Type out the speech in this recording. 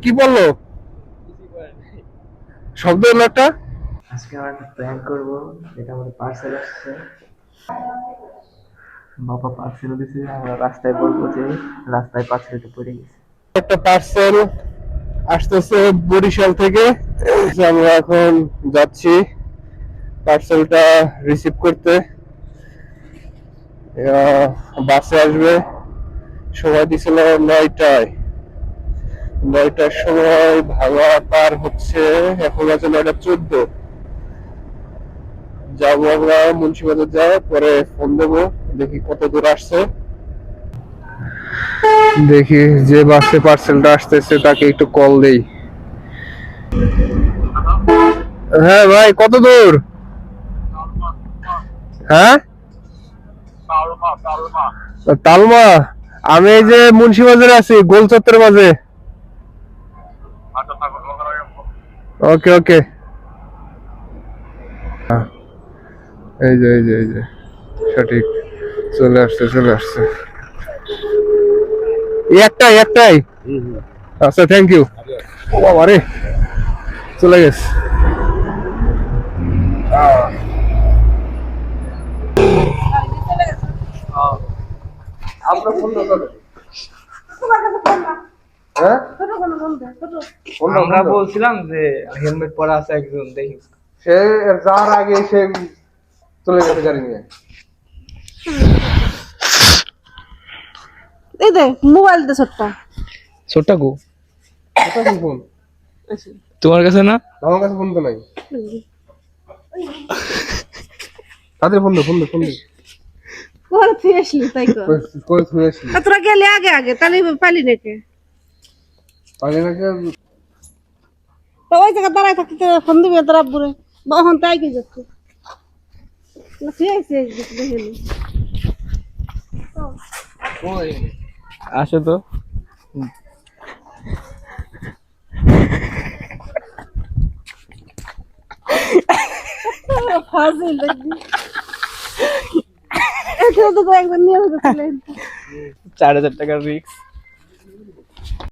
কি বললো? শব্দ হলো একটা। আজকে আমরা একটা প্র্যাঙ্ক করবো, যেটা আমাদের পার্সেল আসছে। বাবা পার্সেল দিছে, আমরা রাস্তায় বলবো যে রাস্তায় পার্সেলটা পড়ে গেছে। একটা পার্সেল আসতেছে বরিশাল থেকে। আমরা এখন যাচ্ছি পার্সেলটা রিসিভ করতে। বাসে আসবে, সময় দিছিল 9টায়। 9টার সময় ভাঙা পার হচ্ছে, এখন আছে 9টা 14। যাবো আমরা মুন্সিবাজার, যাওয়ার পরে ফোন দেবো, দেখি কত দূর আসছে। দেখি যে বাসে পার্সেলটা আসতেছে তাকে একটু কল দেই। হ্যাঁ ভাই, কত দূর? হ্যাঁ, তালমা। আমি এই যে মুন্সিবাজারে আছি, গোল চত্বরের মাঝে। ওকে ওকে। এই যে সঠিক, চলে আসছে চলে আসছে। একটাই একটাই। আচ্ছা, থ্যাংক ইউ। ও বাবা রে, চলে গেছে। আমরা ফোন করব। হ্যাঁ, আমরা বলছিলাম যে হেলমেট পরা আছে একজন, দেখি সে যার আগে সে চলে গেছে গাড়ি নিয়ে। এই দে মোবাইল দে ছোট্টা। ছোট্টাকু। এটা কোন ফোন? তোমার কাছে না? আমার কাছে ফোন তো নাই। তাদের ফোন দে, ফোন দে, ফোন দে। করে তুই আসলি তাই কর। করে থুয়ে আসলি। তোরা গেলে আগে আগে তাহলে পালি নাকি? আগে নাকি তো ওই জায়গা দাঁড়ায় থাকতে ফোন দিবি তোর আব্বুরে। বহন তাই কি যাচ্ছে না, তুই আইসি দেখে নি। আসো তো। ফাজিল দেখবি। এটা তো একবার নিয়ে 4000 টাকার রিক্স।